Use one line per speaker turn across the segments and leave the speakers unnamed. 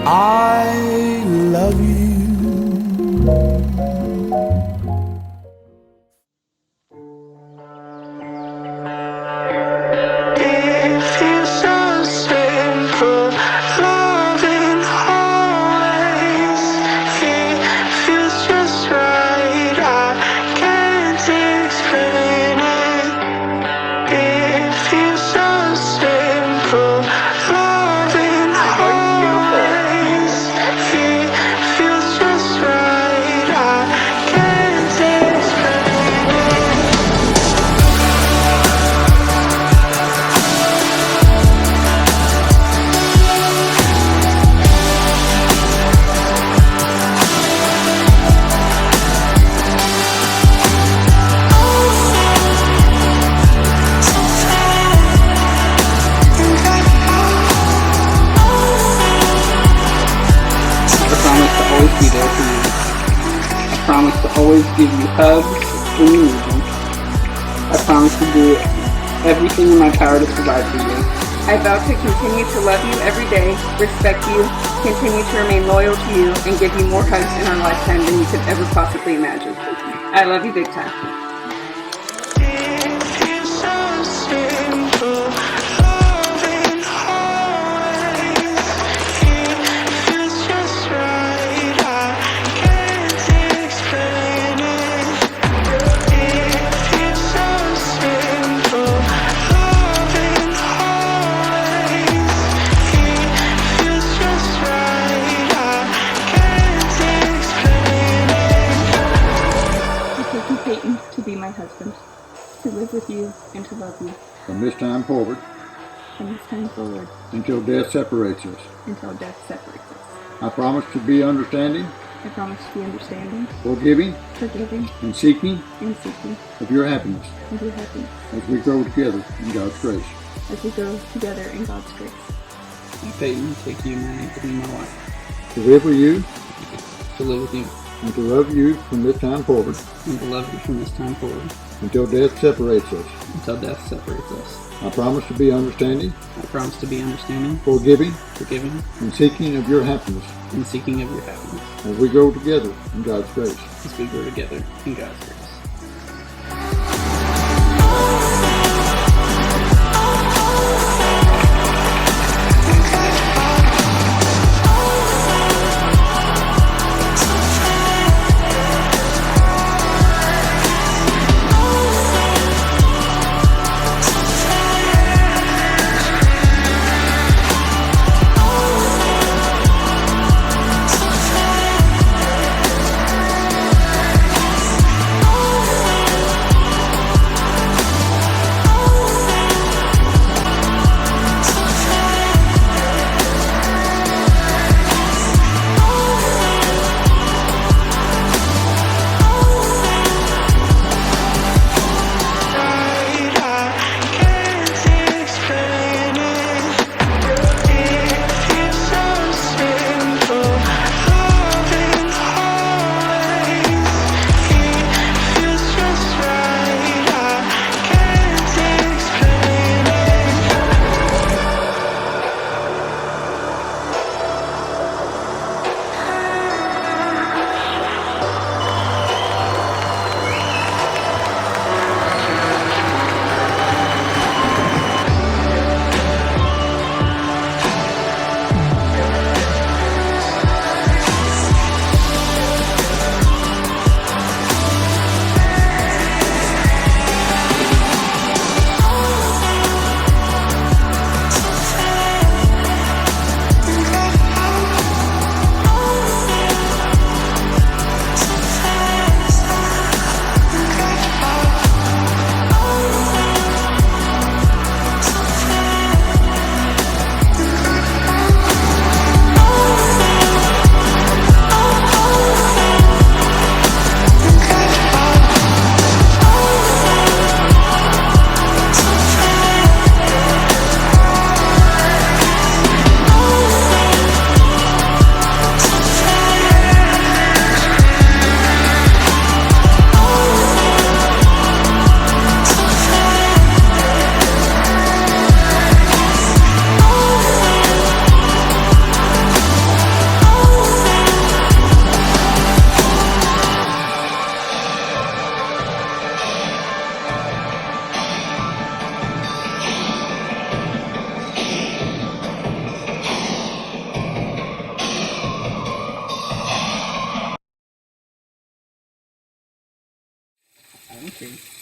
I love you.
It feels so simple, loving always. It feels just right, I can't explain it. It feels so simple, loving always. It feels just right, I can't explain it.
I promise to always be there for you. I promise to always give you hugs when you need them. I promise to do everything in my power to provide for you. I vow to continue to love you every day, respect you, continue to remain loyal to you, and give you more hugs in our lifetime than you could ever possibly imagine. I love you big time.
It feels so simple, loving always. It feels just right, I can't explain it. It feels so simple, loving always. It feels just right, I can't explain it.
I take you, Peyton, to be my husband, to live with you and to love you
From this time forward,
from this time forward
until death separates us.
until death separates us.
I promise to be understanding,
I promise to be understanding,
forgiving,
forgiving,
and seeking
and seeking
of your happiness
of your happiness
as we grow together in God's grace.
as we go together in God's grace.
I, Peyton, take you, Maddie, to be my wife,
To live with you
to live with you,
and to love you from this time forward
and to love you from this time forward,
until death separates us.
until death separates us.
I promise to be understanding,
I promise to be understanding,
forgiving,
forgiving,
and seeking of your happiness
and seeking of your happiness
as we grow together in God's grace.
as we grow together in God's grace.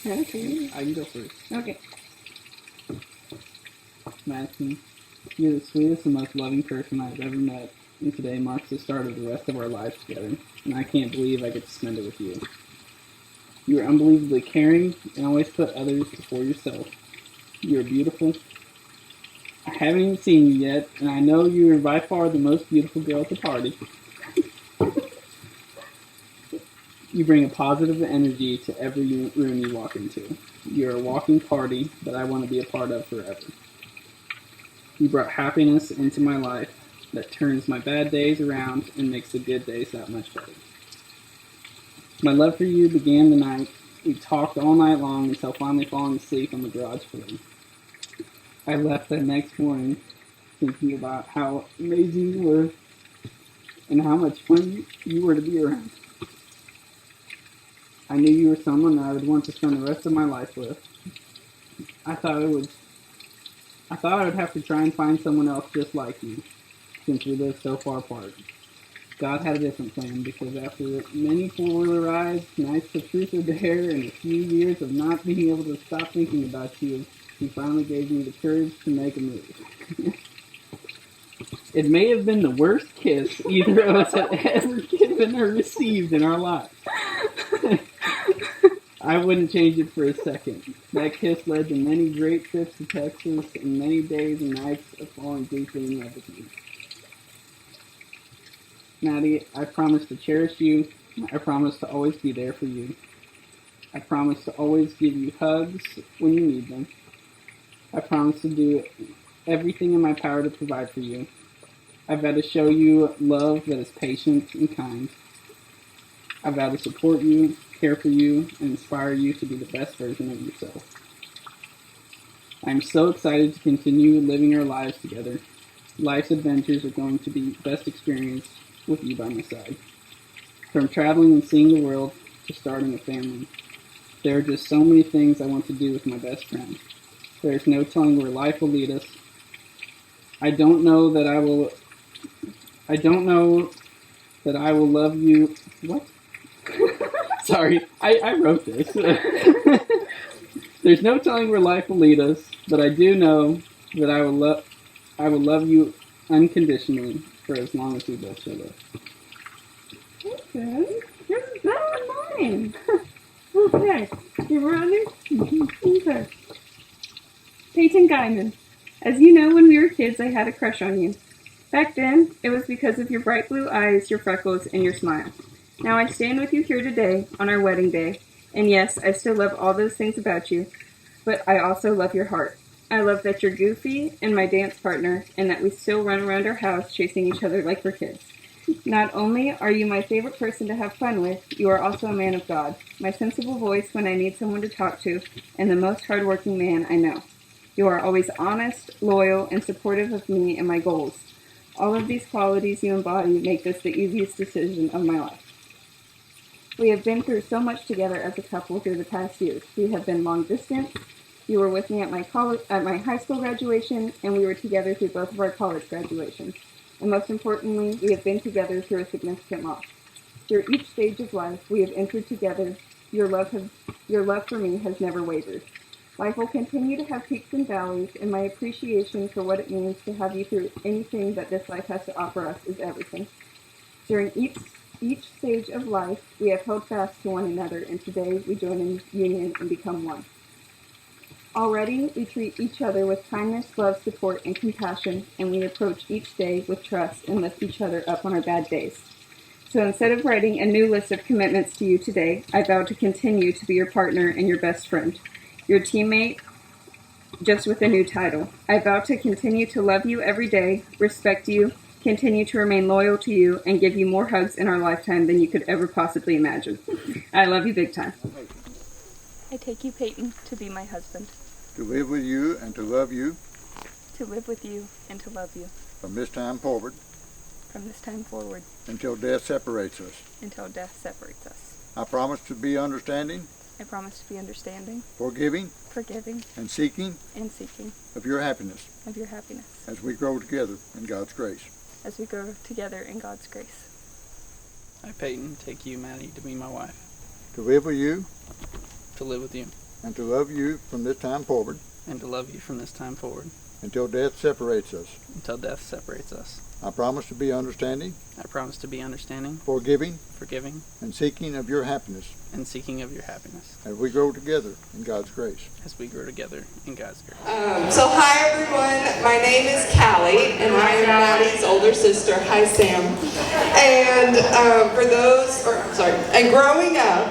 Okay.
I can go first.
Okay.
Madison, you're the sweetest and most loving person I've ever met, and today marks the start of the rest of our lives together, and I can't believe I get to spend it with you. You are unbelievably caring and always put others before yourself. You are beautiful. I haven't even seen you yet, and I know you are by far the most beautiful girl at the party. You bring a positive energy to every room you walk into. You're a walking party that I want to be a part of forever. You brought happiness into my life that turns my bad days around and makes the good days that much better. My love for you began the night we talked all night long until finally falling asleep on the garage floor. I left the next morning thinking about how amazing you were and how much fun you were to be around. I knew you were someone I would want to spend the rest of my life with. I thought I would have to try and find someone else just like you, since we live so far apart. God had a different plan, because after many four-wheeler rides, nights of truth or dare, and a few years of not being able to stop thinking about you, He finally gave me the courage to make a move. It may have been the worst kiss either of us had ever given or received in our lives. I wouldn't change it for a second. That kiss led to many great trips to Texas and many days and nights of falling deeply in love with you. Maddie, I promise to cherish you. I promise to always be there for you. I promise to always give you hugs when you need them. I promise to do everything in my power to provide for you. I vow to show you love that is patient and kind. I vow to support you, care for you, and inspire you to be the best version of yourself. I am so excited to continue living our lives together. Life's adventures are going to be best experienced with you by my side. From traveling and seeing the world to starting a family, there are just so many things I want to do with my best friend. There is no telling where life will lead us. I don't know that I will love you. What? Sorry, I wrote this. There's no telling where life will lead us, but I do know that I will love you unconditionally for as long as we both shall live.
Okay. This is better than mine. Okay. You ready? Okay. Peyton Guyman. As you know, when we were kids, I had a crush on you. Back then, it was because of your bright blue eyes, your freckles, and your smile. Now I stand with you here today on our wedding day, and yes, I still love all those things about you, but I also love your heart. I love that you're goofy and my dance partner, and that we still run around our house chasing each other like we're kids. Not only are you my favorite person to have fun with, you are also a man of God, my sensible voice when I need someone to talk to, and the most hardworking man I know. You are always honest, loyal, and supportive of me and my goals. All of these qualities you embody make this the easiest decision of my life. We have been through so much together as a couple through the past years. We have been long distance. You were with me at my high school graduation, and we were together through both of our college graduations. And most importantly, we have been together through a significant loss. Through each stage of life we have entered together, your love for me has never wavered. Life will continue to have peaks and valleys, and my appreciation for what it means to have you through anything that this life has to offer us is everything. During each stage of life, we have held fast to one another, and today we join in union and become one. Already, we treat each other with kindness, love, support, and compassion, and we approach each day with trust and lift each other up on our bad days. So instead of writing a new list of commitments to you today, I vow to continue to be your partner and your best friend, your teammate, just with a new title. I vow to continue to love you every day, respect you, continue to remain loyal to you, and give you more hugs in our lifetime than you could ever possibly imagine. I love you big time.
I take you, Peyton, to be my husband.
To live with you and to love you.
To live with you and to love you.
From this time forward.
From this time forward.
Until death separates us.
Until death separates us.
I promise to be understanding.
I promise to be understanding.
Forgiving.
Forgiving.
And seeking.
And seeking.
Of your happiness.
Of your happiness.
As we grow together in God's grace.
As we grow together in God's grace.
I, Peyton, take you, Maddie, to be my wife.
To live with you.
To live with you.
and to love you from this time forward
and to love you from this time forward
until death separates us.
until death separates us.
I promise to be understanding,
I promise to be understanding,
forgiving,
forgiving,
and seeking of your happiness
and seeking of your happiness
as we grow together in God's grace.
as we grow together in God's grace.
So hi everyone, my name is Callie and I am Maddie's older sister. Hi Sam. And and growing up,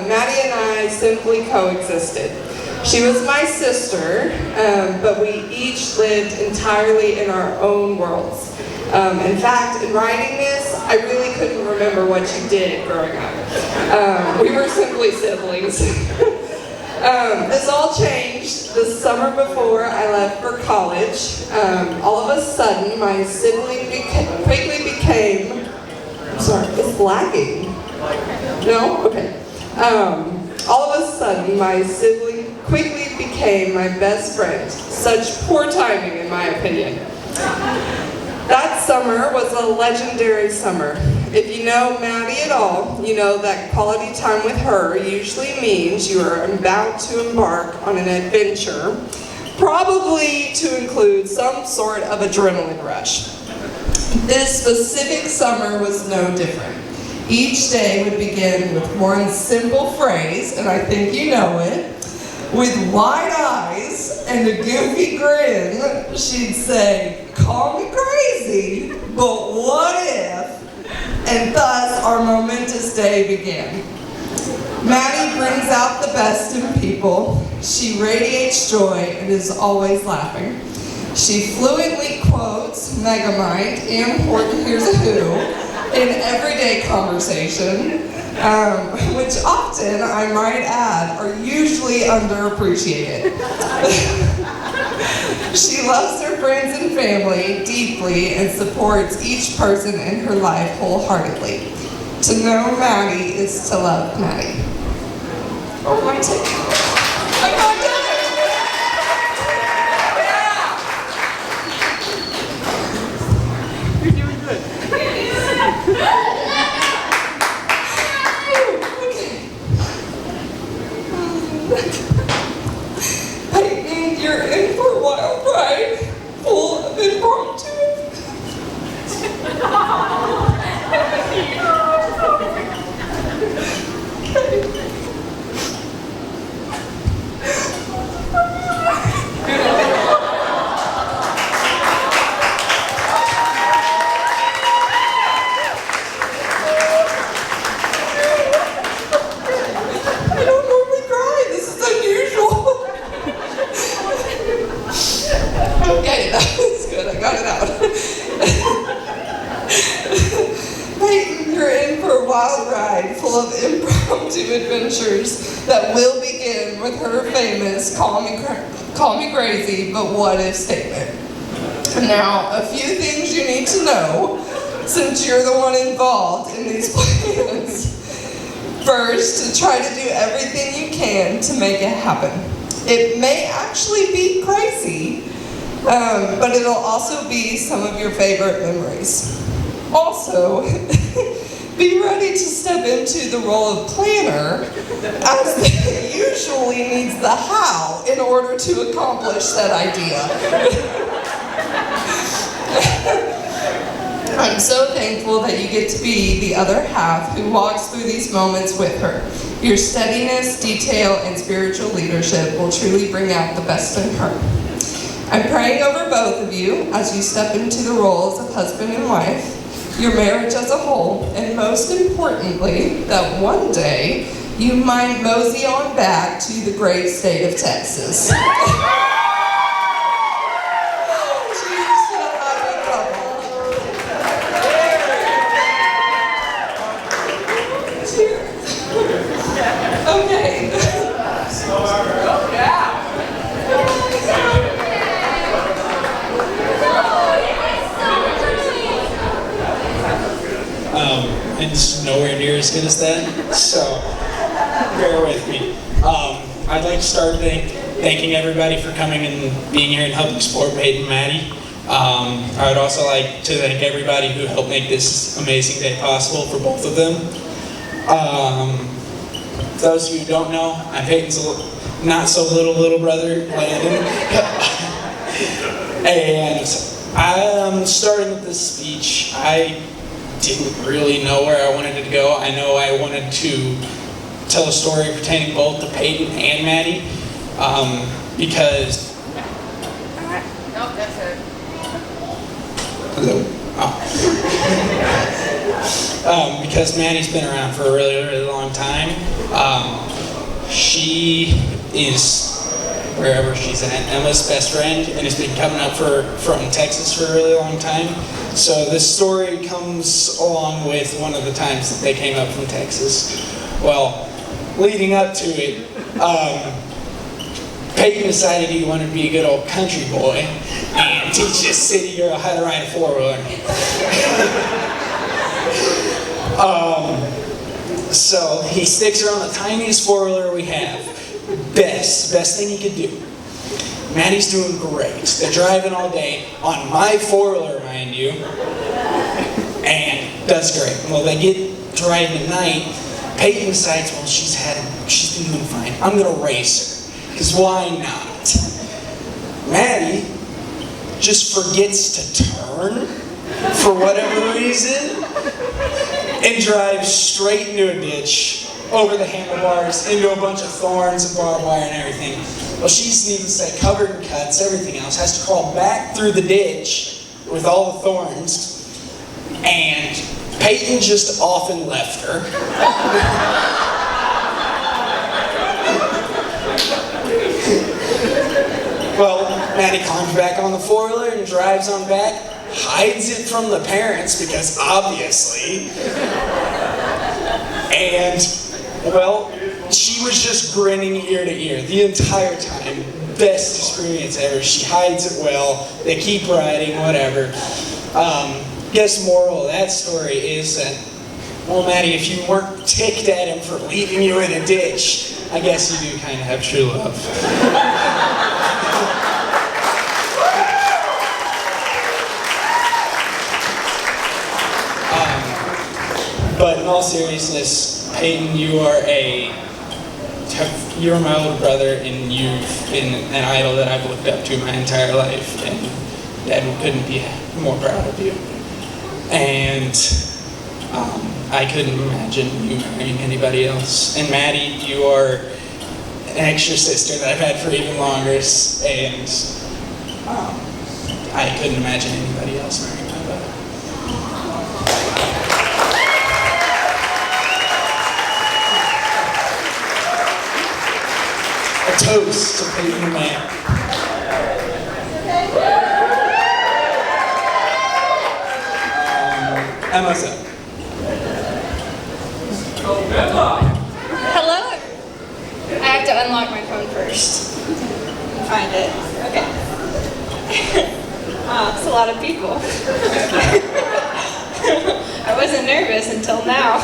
Maddie and I simply coexisted. She was my sister, but we each lived entirely in our own worlds. In fact, in writing this, I really couldn't remember what you did growing up. We were simply siblings. This all changed the summer before I left for college. All of a sudden, my sibling quickly became... I'm sorry, it's lagging. No? Okay. All of a sudden, my sibling quickly became my best friend. Such poor timing, in my opinion. That summer was a legendary summer. If you know Maddie at all, you know that quality time with her usually means you are about to embark on an adventure, probably to include some sort of adrenaline rush. This specific summer was no different. Each day would begin with one simple phrase, and I think you know it. With wide eyes and a goofy grin, she'd say, "Call me crazy, but what if?" And thus our momentous day began. Maddie brings out the best in people. She radiates joy and is always laughing. She fluently quotes Megamind and Horton Hears a Who in everyday conversation, which often, I might add, are usually underappreciated. She loves her friends and family deeply and supports each person in her life wholeheartedly. To know Maddie is to love Maddie. Oh, I'm not done.
You're doing good.
Peyton, you're in for a wild ride, full of impromptu. I don't normally cry. This is unusual. Okay, that was good. I got it out. Peyton, you're in for a wild ride full of impromptu adventures that will begin with her famous call me crazy, but what if statement. Now, a few things you need to know since you're the one involved in these plans. First, try to do everything you can to make it happen. It may actually be crazy, but it'll also be some of your favorite memories. Also, be ready to step into the role of planner, as it usually needs the how in order to accomplish that idea. I'm so thankful that you get to be the other half who walks through these moments with her. Your steadiness, detail, and spiritual leadership will truly bring out the best in her. I'm praying over both of you as you step into the roles of husband and wife, your marriage as a whole, and most importantly, that one day you might mosey on back to the great state of Texas. Okay.
It's nowhere near as good as that, so bear with me. I'd like to start thanking everybody for coming and being here and helping support Peyton and Maddie. I would also like to thank everybody who helped make this amazing day possible for both of them. Those of you who don't know, I'm Peyton's not so little brother, Landon. And I'm starting with this speech. I didn't really know where I wanted it to go. I know I wanted to tell a story pertaining both to Peyton and Maddie, because...
Nope, that's it.
Hello? Because Maddie's been around for a really long time. She is, wherever she's at, Emma's best friend, and has been coming up from Texas for a really long time. So this story comes along with one of the times that they came up from Texas. Well, leading up to it, Peyton decided he wanted to be a good old country boy and teach this city girl how to ride a four-wheeler. So he sticks her on the tiniest four-wheeler we have. Best thing he could do. Maddie's doing great. They're driving all day on my four-wheeler, mind you, and does great. Well, they get driving at night. Peyton decides, well, she's been doing fine. I'm gonna race her, because why not? Maddie just forgets to turn for whatever reason and drives straight into a ditch, over the handlebars, into a bunch of thorns and barbed wire and everything. Well, she's, needless to say, covered in cuts, everything else, has to crawl back through the ditch with all the thorns, and Peyton just often left her. Well, Maddie climbs back on the four-wheeler and drives on back, hides it from the parents, because obviously, and, well, she was just grinning ear to ear the entire time. Best experience ever. She hides it well. They keep riding, whatever. Guess moral of that story is that, well, Maddie, if you weren't ticked at him for leaving you in a ditch, I guess you do kind of have true love. But in all seriousness, Peyton, you're my older brother, and you've been an idol that I've looked up to my entire life, and Dad couldn't be more proud of you. And I couldn't imagine you marrying anybody else. And Maddie, you are an extra sister that I've had for even longer, and I couldn't imagine anybody else marrying my brother. A toast to Peyton and Matt. Emma's up.
Hello? I have to unlock my phone first. Find it. Okay. It's a lot of people. I wasn't nervous until now.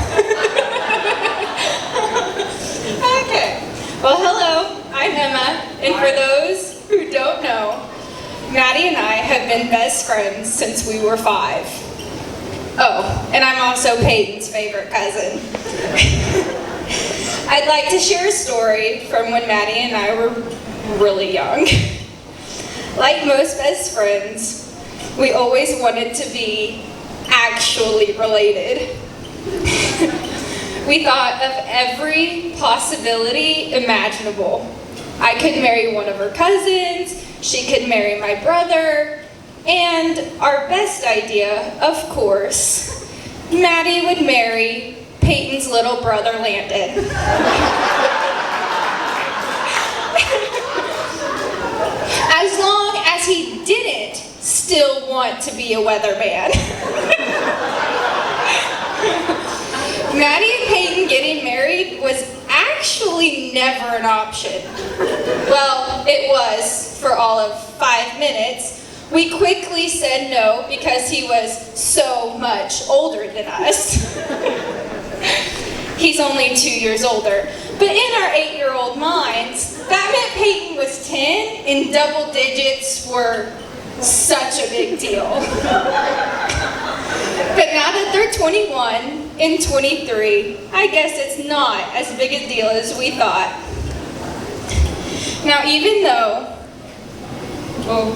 Okay. Well, hello. I'm Emma, and for those who don't know, Maddie and I have been best friends since we were 5. Oh, and I'm also Peyton's favorite cousin. I'd like to share a story from when Maddie and I were really young. Like most best friends, we always wanted to be actually related. We thought of every possibility imaginable. I could marry one of her cousins, she could marry my brother, and our best idea, of course, Maddie would marry Peyton's little brother, Landon. As long as he didn't still want to be a weatherman. Maddie and Peyton getting married was actually never an option. Well, it was for all of 5 minutes. We quickly said no because he was so much older than us. He's only 2 years older. But in our 8-year-old minds, that meant Peyton was 10 and double digits were such a big deal. But now that they're 21 and 23, I guess it's not as big a deal as we thought. Now even though,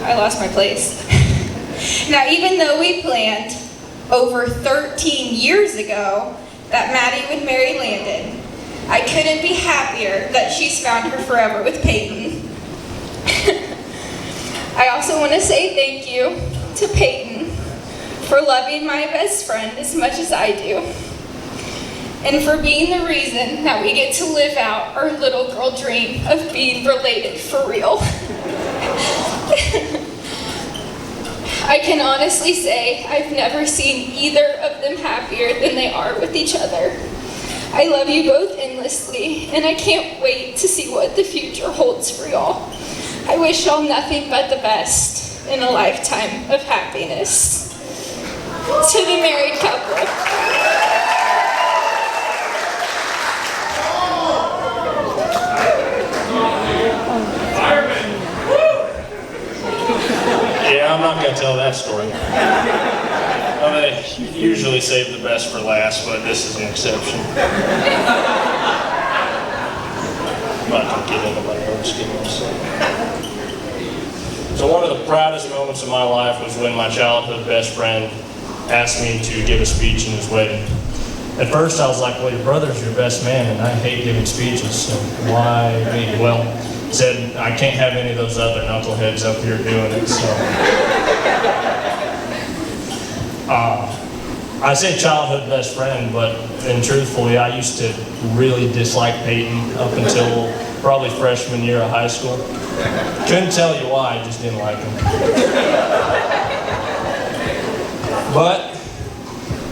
I lost my place. Now even though we planned over 13 years ago that Maddie would marry Landon, I couldn't be happier that she's found her forever with Peyton. I also want to say thank you to Peyton for loving my best friend as much as I do, and for being the reason that we get to live out our little girl dream of being related for real. I can honestly say I've never seen either of them happier than they are with each other. I love you both endlessly, and I can't wait to see what the future holds for y'all. I wish y'all nothing but the best in a lifetime of happiness. To the married couple.
Yeah, I'm not going to tell that story. Well, they usually save the best for last, but this is an exception. I'm not going to get into my own schemes. So one of the proudest moments of my life was when my childhood best friend asked me to give a speech in his wedding. At first I was like, well, your brother's your best man and I hate giving speeches, so why me? Well, he said, I can't have any of those other knuckleheads up here doing it, so. I say childhood best friend, but then truthfully, I used to really dislike Peyton up until probably freshman year of high school. Couldn't tell you why, I just didn't like him. But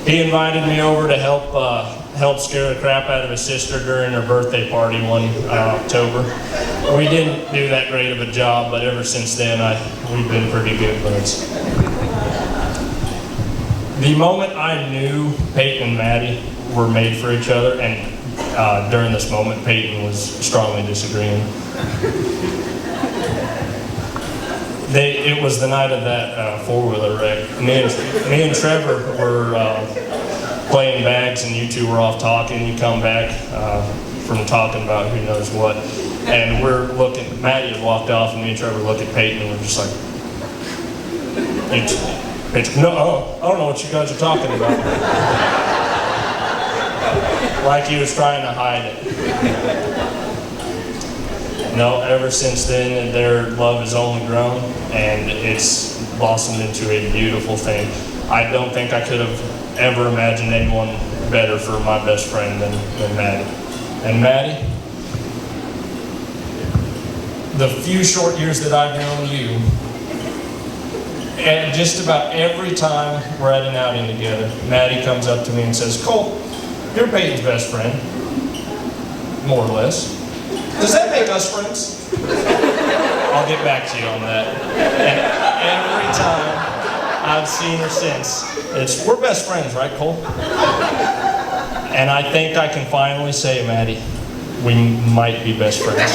he invited me over to help scare the crap out of his sister during her birthday party one October. We didn't do that great of a job, but ever since then, we've been pretty good buds. The moment I knew Peyton and Maddie were made for each other, and during this moment, Peyton was strongly disagreeing. It was the night of that four-wheeler wreck. Me and Trevor were playing bags, and you two were off talking. You come back from talking about who knows what, and we're looking. Maddie had walked off, and me and Trevor looked at Peyton, and we're just like, Peyton, no, I don't know what you guys are talking about. Like he was trying to hide it. No, ever since then, their love has only grown, and it's blossomed into a beautiful thing. I don't think I could have ever imagined anyone better for my best friend than Maddie. And Maddie, the few short years that I've known you, and just about every time we're at an outing together, Maddie comes up to me and says, Cole, you're Peyton's best friend, more or less. Does that make us friends? I'll get back to you on that. And every time I've seen her since, we're best friends, right, Cole? And I think I can finally say, Maddie, we might be best friends.